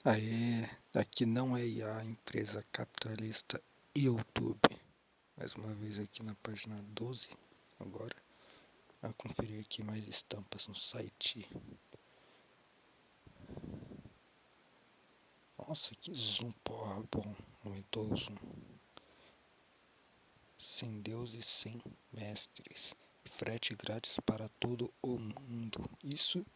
Aê, aqui não é IA, empresa capitalista YouTube. Mais uma vez aqui na página 12, agora. A conferir aqui mais estampas no site. Nossa, que zoom, porra, bom. Aumentou o zoom. Sem Deus e sem mestres. Frete grátis para todo o mundo. Isso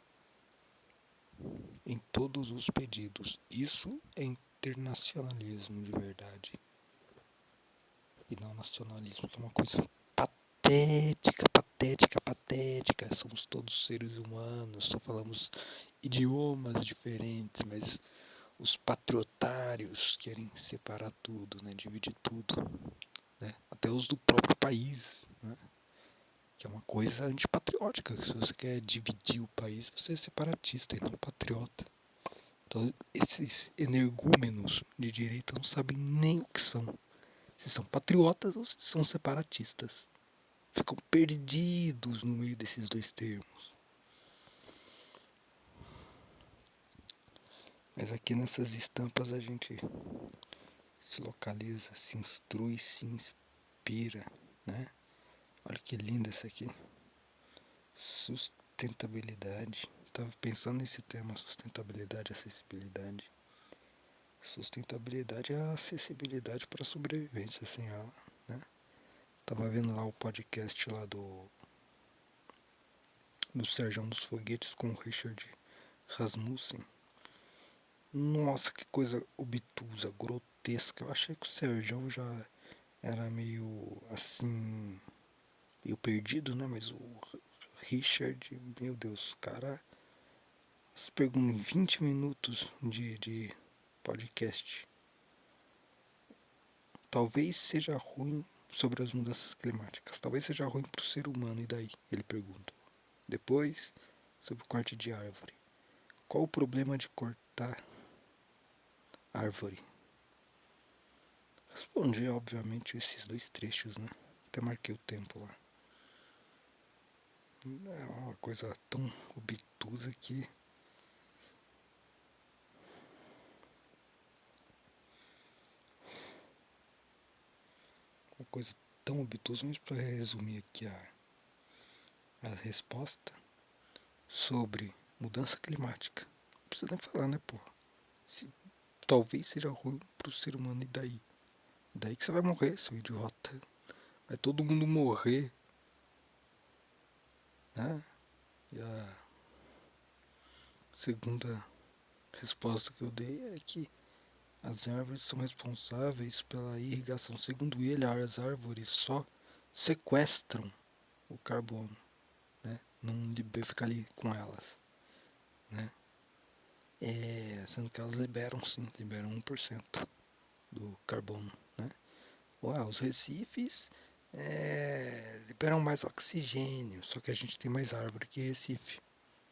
em todos os pedidos. Isso é internacionalismo de verdade. E não nacionalismo, que é uma coisa patética, patética, patética. Somos todos seres humanos, só falamos idiomas diferentes, mas os patriotários querem separar tudo, né? Dividir tudo, né? Até os do próprio país, né? Que é uma coisa antipatriótica. Se você quer dividir o país, você é separatista e não patriota. Então, esses energúmenos de direita não sabem nem o que são. Se são patriotas ou se são separatistas. Ficam perdidos no meio desses dois termos. Mas aqui nessas estampas a gente se localiza, se instrui, se inspira, né? Olha que linda essa aqui. Sustentabilidade. Estava pensando nesse tema, sustentabilidade e acessibilidade. Sustentabilidade é a acessibilidade para a sobrevivência sem ela, né? Tava vendo lá o podcast lá do Serjão dos Foguetes com o Richard Rasmussen. Nossa, que coisa obtusa, grotesca. Eu achei que o Serjão já era meio assim, meio perdido, né? Mas o Richard, meu Deus, o cara se pegou em 20 minutos de podcast. Talvez seja ruim sobre as mudanças climáticas. Talvez seja ruim para o ser humano, e daí? Ele pergunta. Depois, sobre o corte de árvore. Qual o problema de cortar árvore? Respondi, obviamente, esses dois trechos, né? Até marquei o tempo lá. É uma coisa tão obtusa que uma coisa tão obtusa, mas para resumir aqui a resposta sobre mudança climática. Não precisa nem falar, né, pô? Se, talvez seja ruim pro ser humano, e daí? Daí que você vai morrer, seu idiota. Vai todo mundo morrer, né? E a segunda resposta que eu dei é que as árvores são responsáveis pela irrigação. Segundo ele, as árvores só sequestram o carbono, né? Não fica ali com elas, né? Sendo que elas liberam sim, liberam 1% do carbono, né? Os recifes liberam mais oxigênio, só que a gente tem mais árvore que Recife.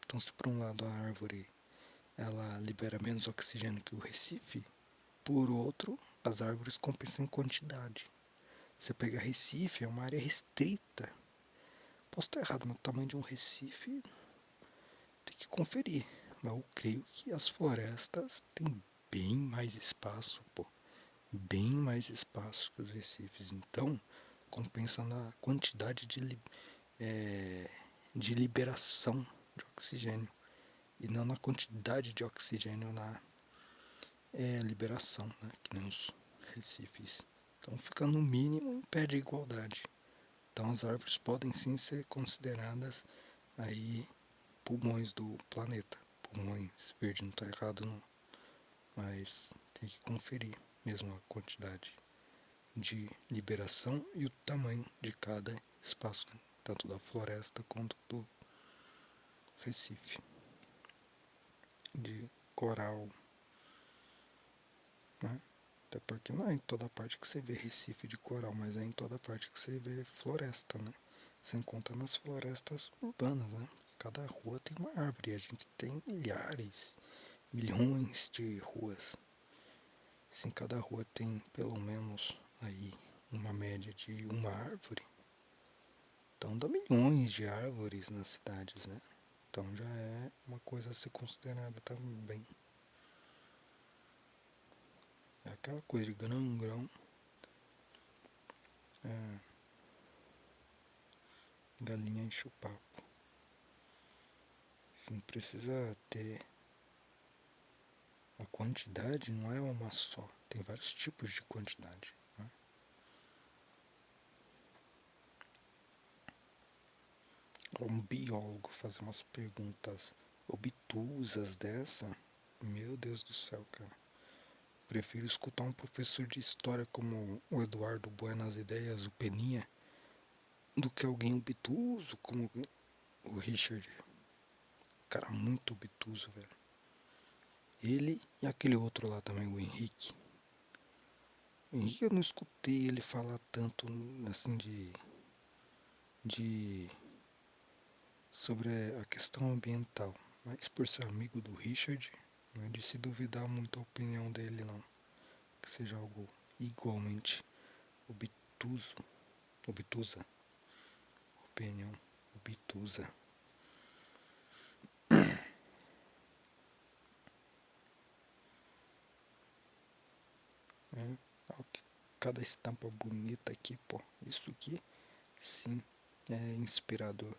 Então, se por um lado a árvore ela libera menos oxigênio que o Recife, por outro, as árvores compensam em quantidade. Você pega Recife, é uma área restrita. Posso estar errado, mas o tamanho de um Recife tem que conferir. Mas eu creio que as florestas têm bem mais espaço, pô. Bem mais espaço que os recifes. Então, compensa na quantidade de liberação de oxigênio e não na quantidade de oxigênio na liberação, né? Que nem os recifes. Então, fica no mínimo em pé de igualdade. Então, as árvores podem sim ser consideradas aí pulmões do planeta. Pulmões, verde não está errado não, mas tem que conferir mesmo a quantidade de liberação e o tamanho de cada espaço, né? Tanto da floresta quanto do Recife, de coral, né? Até porque não é em toda parte que você vê Recife de coral, mas é em toda parte que você vê floresta, né? Você encontra nas florestas urbanas, né? Cada rua tem uma árvore, a gente tem milhares, milhões de ruas. Se em cada rua tem pelo menos aí uma média de uma árvore, então dá milhões de árvores nas cidades, né? Então já é uma coisa a ser considerada também. É aquela coisa de grão em grão. Galinha enche o papo. Você não precisa ter a quantidade, não é uma só. Tem vários tipos de quantidade. Né? Um biólogo fazer umas perguntas obtusas dessa, meu Deus do céu, cara. Prefiro escutar um professor de história como o Eduardo Buenas Ideias, o Peninha, do que alguém obtuso como o Richard. Cara, muito obtuso, velho. Ele e aquele outro lá também, o Henrique. O Henrique eu não escutei ele falar tanto assim de sobre a questão ambiental. Mas por ser amigo do Richard, não é de se duvidar muito a opinião dele não. Que seja algo igualmente obtuso, obtusa, opinião obtusa. É, cada estampa bonita aqui, pô. Isso aqui, sim, é inspirador.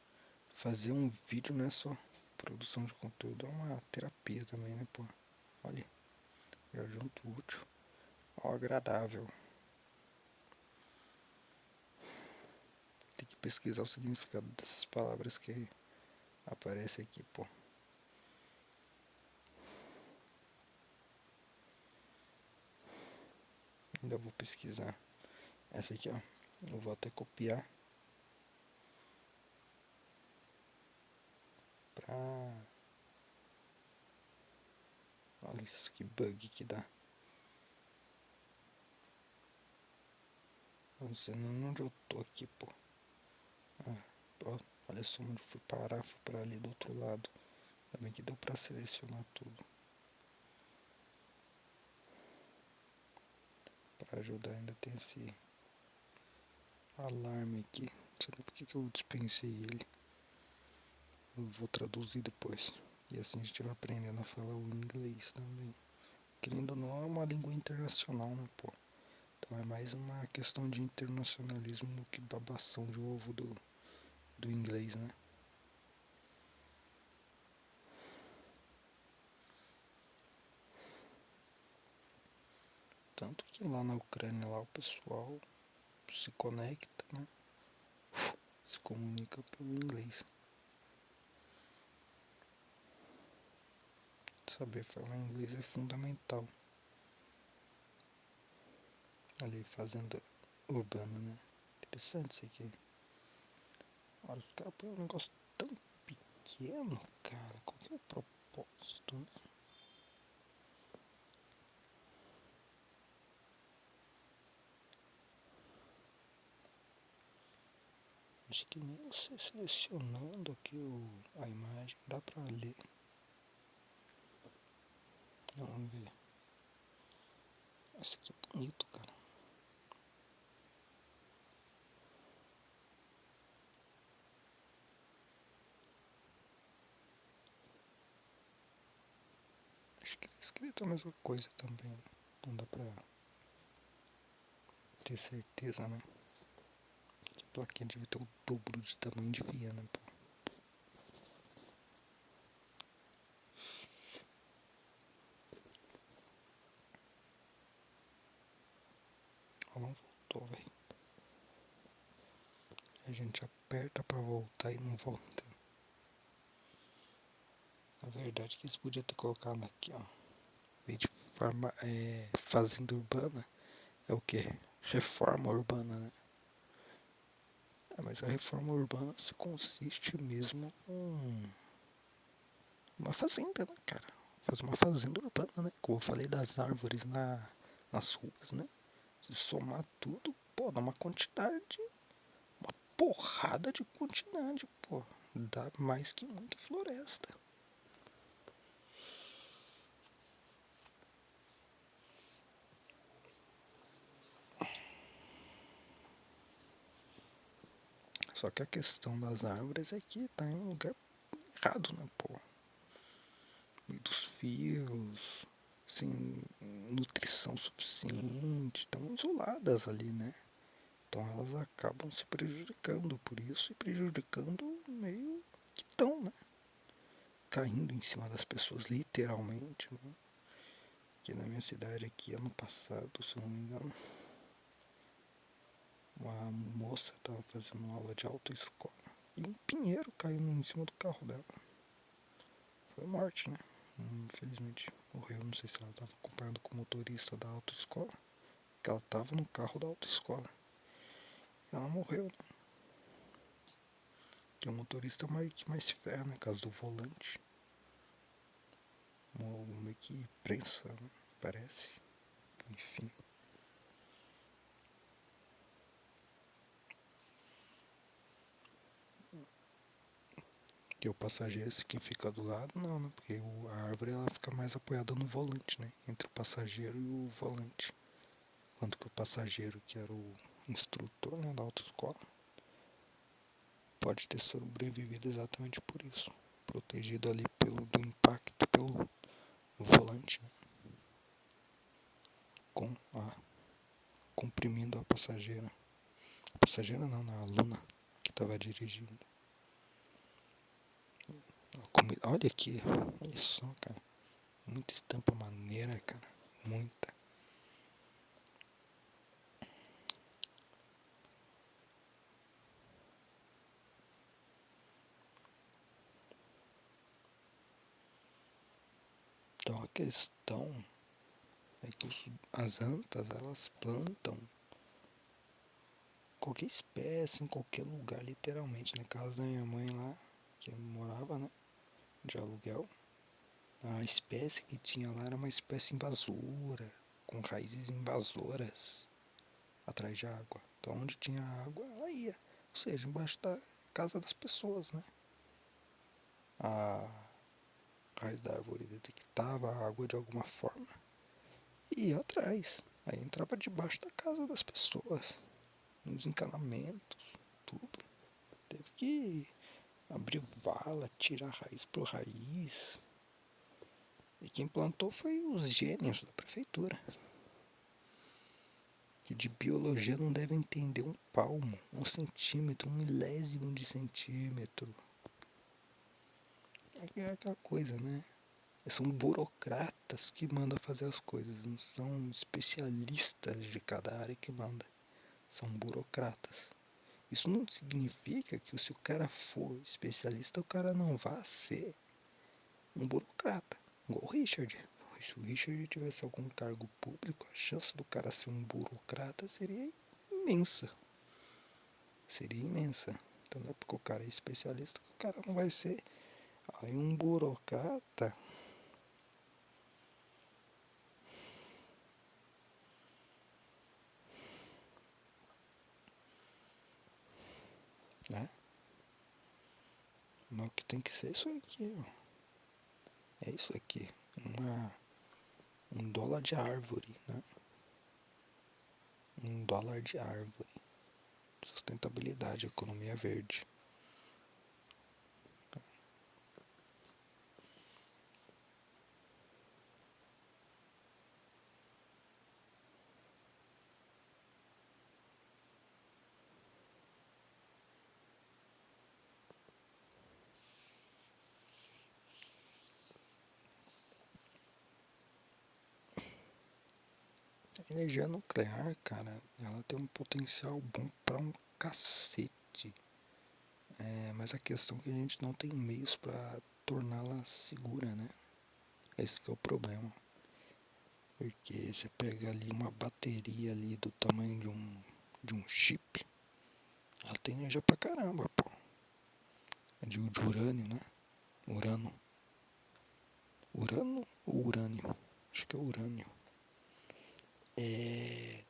Fazer um vídeo não é só produção de conteúdo, é uma terapia também, né, pô? Olha, já junto útil ao agradável. Tem que pesquisar o significado dessas palavras que aparecem aqui, pô. Ainda vou pesquisar. Essa aqui, ó. Eu vou até copiar pra... Olha isso, que bug que dá. Não sei onde eu tô aqui, pô. Ah, ó, olha só onde eu fui parar, fui pra ali do outro lado. Também que deu pra selecionar tudo. Pra ajudar ainda tem esse alarme aqui. Não sei nem por que eu dispensei ele. Eu vou traduzir depois. E assim a gente vai aprendendo a falar o inglês também. Querendo ou não, é uma língua internacional, né, pô? Então é mais uma questão de internacionalismo do que babação de ovo do inglês, né? Tanto que lá na Ucrânia lá o pessoal se conecta, né? Se comunica pelo inglês. Saber falar inglês é fundamental. Ali fazenda urbana, né? Interessante isso aqui. Olha, os caras põem um negócio tão pequeno, cara. Qual que é o propósito, né? Acho que nem você selecionando aqui a imagem dá pra ler. Vamos ver. Esse aqui é bonito, cara. Acho que tá escrito a mesma coisa também. Não dá pra ter certeza, né? Que a plaquinha devia ter o dobro de tamanho de Viena, pô. Ela não voltou, velho. A gente aperta pra voltar e não volta. Na verdade, que isso podia ter colocado aqui, ó. Em vez de fazenda urbana, é o que? Reforma urbana, né? Mas a reforma urbana se consiste mesmo em uma fazenda, né, cara? Fazer uma fazenda urbana, né? Como eu falei das árvores nas ruas, né? Se somar tudo, pô, dá uma quantidade, uma porrada de quantidade, pô. Dá mais que muita floresta. Só que a questão das árvores é que tá em um lugar errado, né, pô? Meio dos fios, sem nutrição suficiente, estão isoladas ali, né? Então elas acabam se prejudicando por isso e prejudicando meio que estão, né? Caindo em cima das pessoas, literalmente, né? Aqui na minha cidade, aqui ano passado, se eu não me engano, uma moça estava fazendo aula de autoescola e um pinheiro caiu em cima do carro dela. Foi morte, né? Infelizmente morreu, não sei se ela estava acompanhando com o motorista da autoescola, que ela estava no carro da autoescola. Ela morreu, né? Que o motorista que mais se ferra, né? Caso do volante. Meio que prensa, né? Parece. Enfim. E o passageiro, quem fica do lado, não, né? Porque a árvore ela fica mais apoiada no volante, né? Entre o passageiro e o volante. Enquanto que o passageiro, que era o instrutor, né, da autoescola, pode ter sobrevivido exatamente por isso. Protegido ali do impacto pelo volante, né? Comprimindo a passageira. A passageira não, a aluna que estava dirigindo. Olha aqui, olha só, cara. Muita estampa maneira, cara. Muita. Então a questão é que as antas, elas plantam qualquer espécie em qualquer lugar, literalmente. Na casa da minha mãe lá, que eu morava, né, de aluguel, a espécie que tinha lá era uma espécie invasora, com raízes invasoras atrás de água. Então onde tinha água, ela ia. Ou seja, embaixo da casa das pessoas, né? A raiz da árvore detectava a água de alguma forma e ia atrás. Aí entrava debaixo da casa das pessoas, nos encanamentos, tudo. Teve que abrir vala, tirar raiz por raiz. E quem plantou foi os gênios da prefeitura. Que de biologia não devem entender um palmo, um centímetro, um milésimo de centímetro. É aquela coisa, né? São burocratas que mandam fazer as coisas, não são especialistas de cada área que manda. São burocratas. Isso não significa que se o cara for especialista, o cara não vá ser um burocrata. Igual o Richard. Se o Richard tivesse algum cargo público, a chance do cara ser um burocrata seria imensa. Seria imensa. Então não é porque o cara é especialista que o cara não vai ser. Aí um burocrata, né? Mas o que tem que ser isso aqui, ó. É isso aqui. Um dólar de árvore, né? Um dólar de árvore. Sustentabilidade, economia verde. A energia nuclear, cara, ela tem um potencial bom pra um cacete. Mas a questão é que a gente não tem meios pra torná-la segura, né? Esse que é o problema. Porque você pega ali uma bateria ali do tamanho de um chip, ela tem energia pra caramba, pô. É de urânio, né? Urano. Urano ou urânio? Acho que é urânio.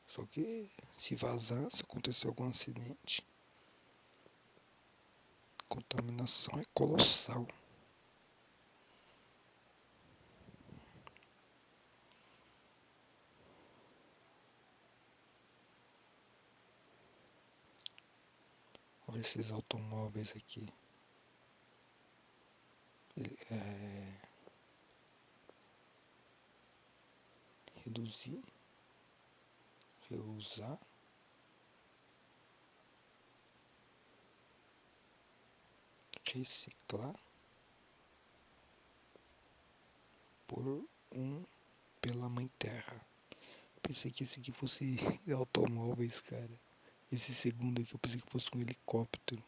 Só que se vazar, se acontecer algum acidente, a contaminação é colossal. Olha esses automóveis aqui. É, reproduzir, reusar, reciclar pela mãe terra. Pensei que esse aqui fosse automóveis, cara. Esse segundo aqui eu pensei que fosse um helicóptero.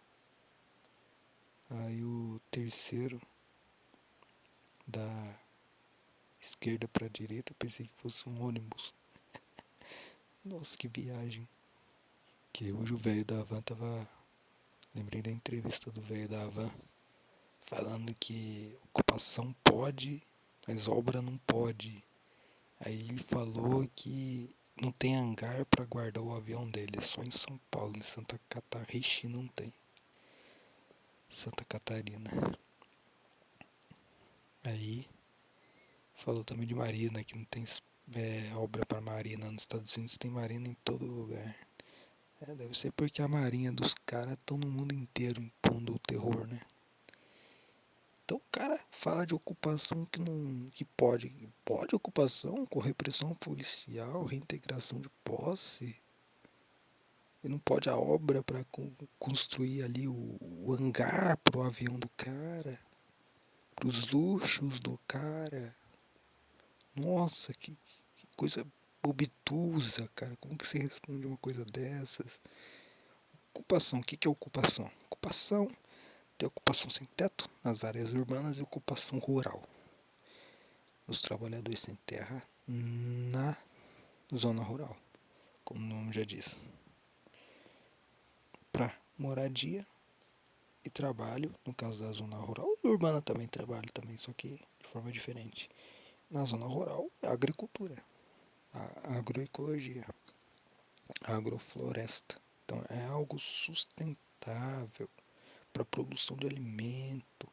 Aí o terceiro da esquerda pra direita eu pensei que fosse um ônibus. Nossa, que viagem. Que hoje o velho da van tava... Lembrei da entrevista do velho da van falando que ocupação pode, mas obra não pode. Aí ele falou que não tem hangar para guardar o avião dele, é só em São Paulo, em Santa Catarina não tem. Santa Catarina. Aí falou também de marina, que não tem obra para marina. Nos Estados Unidos tem marina em todo lugar. Deve ser porque a marinha dos caras estão no mundo inteiro impondo o terror, né? Então o cara fala de ocupação que pode. Pode ocupação com repressão policial, reintegração de posse. E não pode a obra para construir ali o hangar pro avião do cara, pros luxos do cara. Nossa, que coisa obtusa, cara. Como que você responde uma coisa dessas? Ocupação, o que é ocupação? Ocupação, tem ocupação sem teto nas áreas urbanas e ocupação rural. Os trabalhadores sem terra na zona rural, como o nome já diz. Para moradia e trabalho, no caso da zona rural, e urbana também trabalho também, só que de forma diferente. Na zona rural, a agricultura, a agroecologia, a agrofloresta. Então é algo sustentável para a produção de alimento,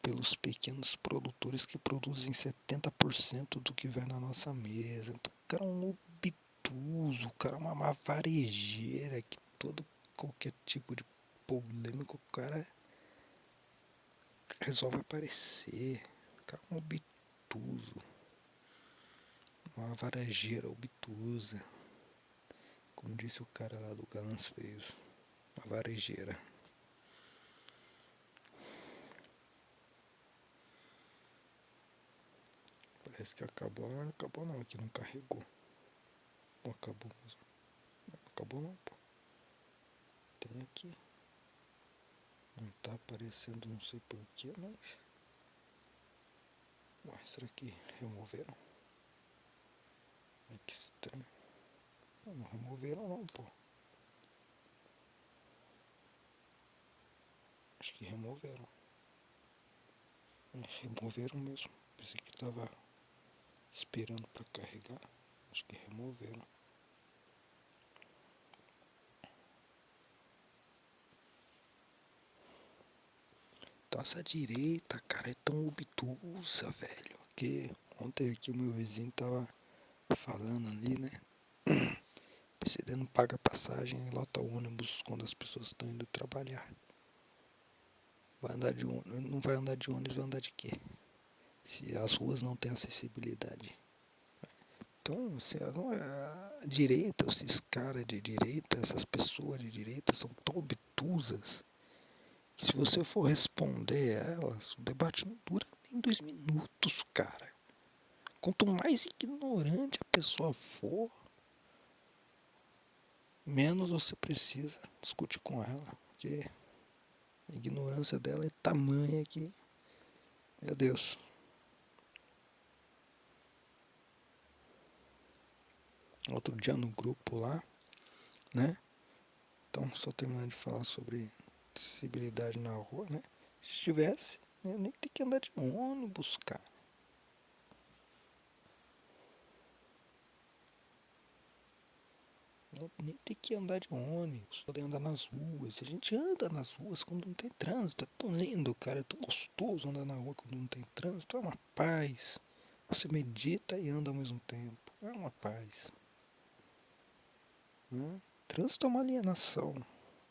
pelos pequenos produtores que produzem 70% do que vai na nossa mesa. Então o cara é um obtuso, o cara é uma varejeira que qualquer tipo de polêmica o cara resolve aparecer. O cara é um obtuso, uma varejeira obtusa. Como disse o cara lá do Galãs Feios, uma varejeira. Parece que acabou, mas não acabou não, aqui não carregou. Ou acabou mesmo? Não acabou não, pô. Tem aqui. Não tá aparecendo, não sei porquê, mas... Ué, será que removeram? Ai, que estranho. Não removeram não, pô. Acho que removeram. Removeram mesmo. Pensei que tava esperando pra carregar. Acho que removeram. Então essa direita, cara, é tão obtusa, velho. Que ontem aqui o meu vizinho tava falando ali, né? O PCD não paga passagem e lota ônibus quando as pessoas estão indo trabalhar. Vai andar de ônibus, não vai andar de ônibus, vai andar de quê? Se as ruas não têm acessibilidade. Então, assim, a direita, esses caras de direita, essas pessoas de direita são tão obtusas que se você for responder a elas, o debate não dura nem 2 minutos, cara. Quanto mais ignorante a pessoa for, menos você precisa discutir com ela. Porque a ignorância dela é tamanha que, meu Deus. Outro dia no grupo lá, né? Então, só terminando de falar sobre acessibilidade na rua, né? Se tivesse, eu nem ter que andar de ônibus, cara. Nem ter que andar de ônibus, poder andar nas ruas. A gente anda nas ruas quando não tem trânsito. É tão lindo, cara. É tão gostoso andar na rua quando não tem trânsito. É uma paz. Você medita e anda ao mesmo tempo. É uma paz. Né? Trânsito é uma alienação.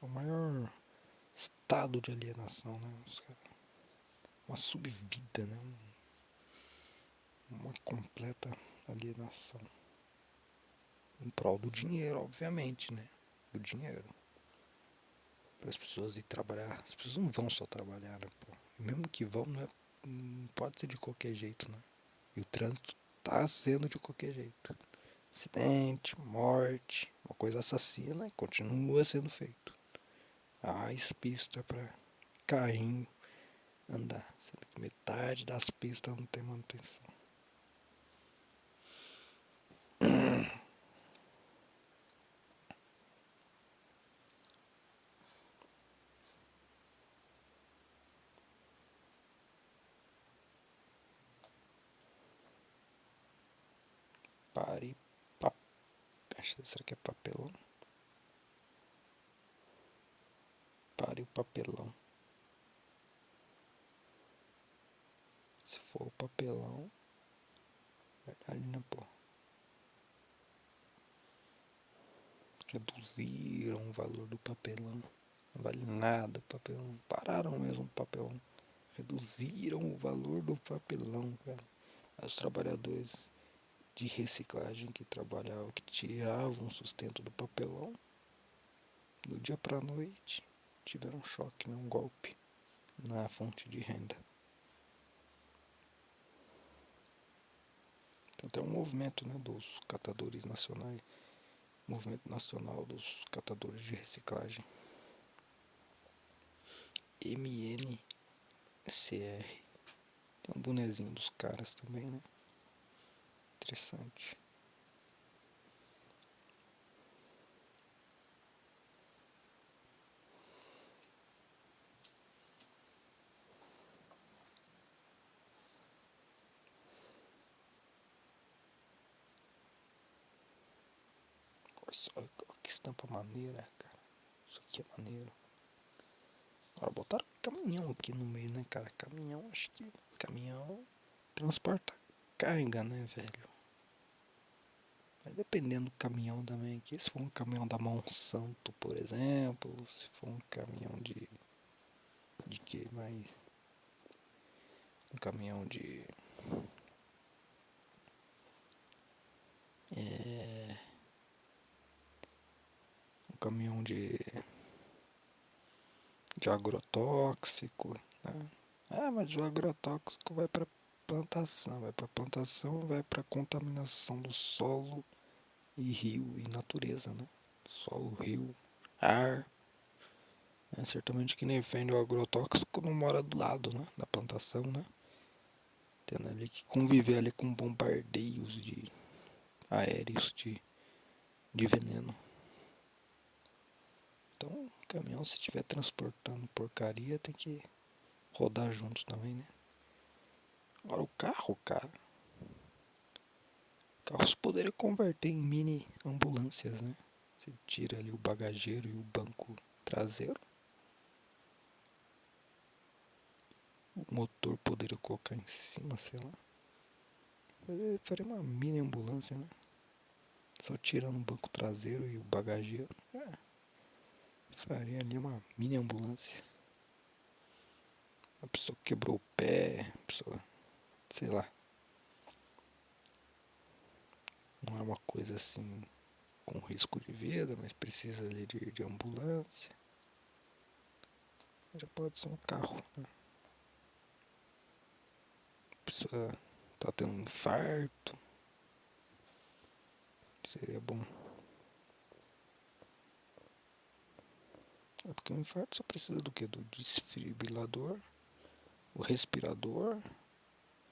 É o maior estado de alienação, né? Uma subvida, né? Uma completa alienação. Em prol do dinheiro, obviamente, né? Do dinheiro. Para as pessoas ir trabalhar. As pessoas não vão só trabalhar, né, pô? E mesmo que vão, não pode ser de qualquer jeito, né? E o trânsito tá sendo de qualquer jeito. Acidente, morte, uma coisa assassina, continua sendo feito. Há pista para carrinho andar, sendo que metade das pistas não tem manutenção. Pare, pap... Será que é papelão? Pare o papelão. Se for o papelão, verdade, né, pô? Reduziram o valor do papelão. Não vale nada o papelão. Pararam mesmo o papelão. Reduziram o valor do papelão, cara. Os trabalhadores de reciclagem que trabalhavam, que tiravam o sustento do papelão, do dia pra noite, tiveram um choque, né? Um golpe na fonte de renda. Tem até um movimento, né, dos catadores nacionais, movimento nacional dos catadores de reciclagem, MNCR. Tem um bonezinho dos caras também, né? Interessante. Olha que estampa maneira, cara. Isso aqui é maneiro. Agora botaram caminhão aqui no meio, né, cara? Caminhão, acho que caminhão transporta carga, né, velho? Mas dependendo do caminhão também aqui, se for um caminhão da Monsanto, por exemplo, se for um caminhão de que mais? Um caminhão de um caminhão de agrotóxico, né? Ah, mas o agrotóxico vai para plantação, vai para contaminação do solo e rio e natureza, né? Solo, rio, ar. É, certamente quem defende o agrotóxico não mora do lado, né, da plantação, né? Tendo ali que conviver ali com bombardeios de aéreos de veneno. Então, o caminhão, se estiver transportando porcaria, tem que rodar junto também, né? Agora o carro, cara. Carros poderiam converter em mini ambulâncias, né? Você tira ali o bagageiro e o banco traseiro. O motor poderia colocar em cima, sei lá. Faria uma mini ambulância, né? Só tirando o banco traseiro e o bagageiro. Faria ali uma mini ambulância. A pessoa quebrou o pé, a pessoa, sei lá. Não é uma coisa assim com risco de vida, mas precisa ali de ambulância. Já pode ser um carro, né? A pessoa tá tendo um infarto. Seria bom. É porque o infarto só precisa do que? Do desfibrilador, o respirador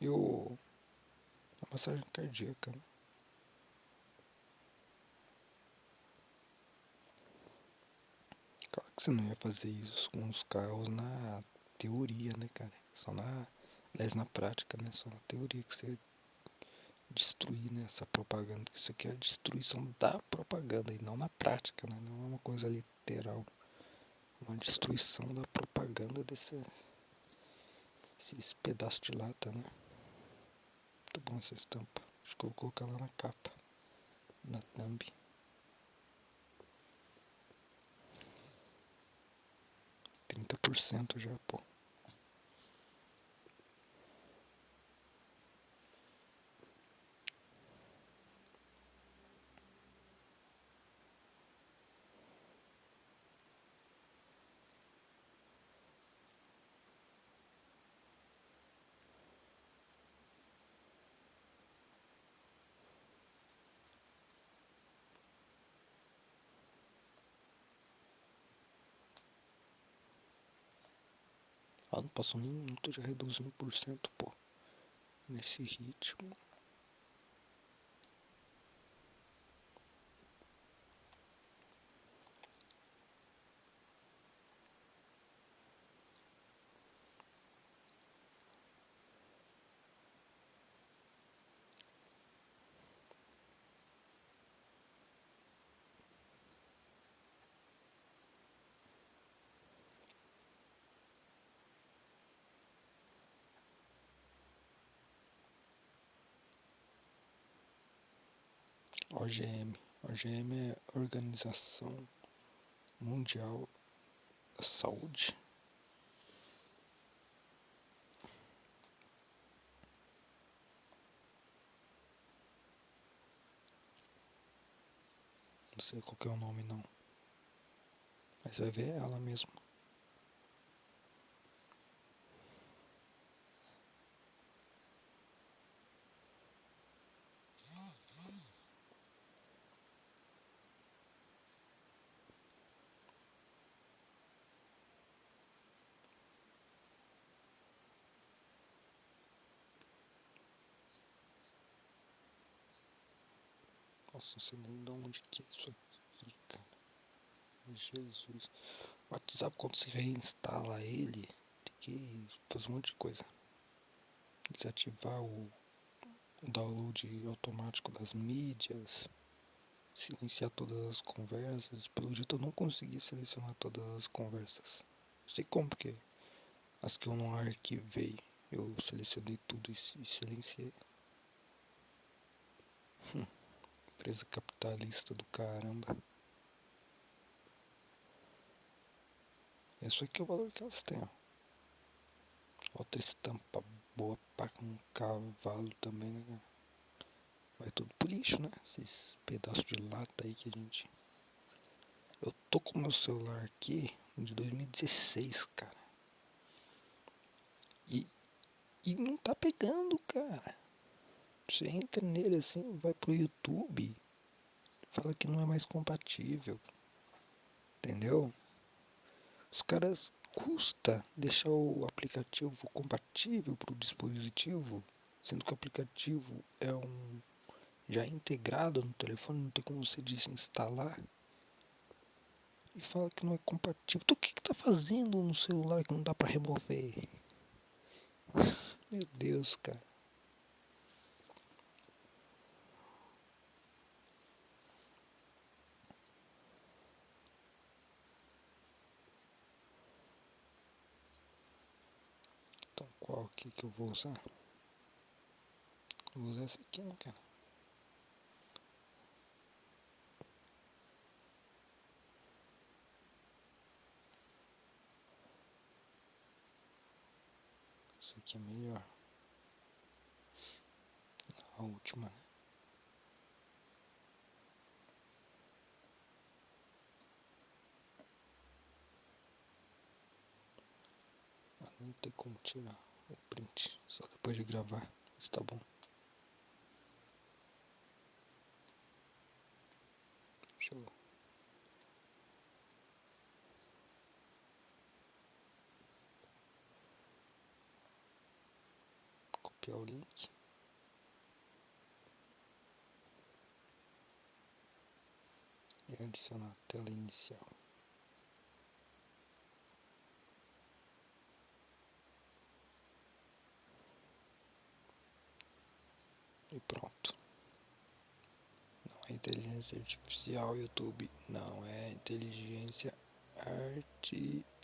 e a massagem cardíaca, né? Claro que você não ia fazer isso com os carros na teoria, né, cara? Só aliás, na prática, né? Só na teoria que você destruir, né, essa propaganda. Porque isso aqui é a destruição da propaganda e não na prática, né? Não é uma coisa literal. É uma destruição da propaganda esses pedaços de lata, né? Muito bom essa estampa. Acho que eu vou colocar lá na capa, na thumb. 30% já, pô. Ah, não passou nem um minuto, já reduziu 1%, pô. Nesse ritmo. OGM. OGM é Organização Mundial da Saúde. Não sei qual que é o nome não. Mas vai ver ela mesmo. Nossa, não sei nem de onde que é isso aqui, cara. Jesus. O WhatsApp, quando você reinstala ele, tem que fazer um monte de coisa. Desativar o download automático das mídias, silenciar todas as conversas. Pelo jeito eu não consegui selecionar todas as conversas. Não sei como, porque as que eu não arquivei, eu selecionei tudo e silenciei. Empresa capitalista do caramba. Isso aqui é o valor que elas têm, ó. Outra estampa boa pra um cavalo também, né? Vai tudo pro lixo, né? Esses pedaços de lata aí que a gente... Eu tô com meu celular aqui de 2016, cara. E, e não tá pegando, cara. Você entra nele assim, vai pro YouTube, fala que não é mais compatível. Entendeu? Os caras custa deixar o aplicativo compatível pro dispositivo, sendo que o aplicativo é já integrado no telefone, não tem como você desinstalar. E fala que não é compatível. Então o que tá fazendo no celular que não dá pra remover? Meu Deus, cara. Então qual aqui que eu vou usar? Eu vou usar essa aqui, né, cara? Essa aqui é melhor. A última, né? Não tem como tirar o print, só depois de gravar. Isso tá bom. Deixa eu copiar o link. E adicionar a tela inicial. E pronto. Não é inteligência artificial, YouTube. Não é inteligência artificial.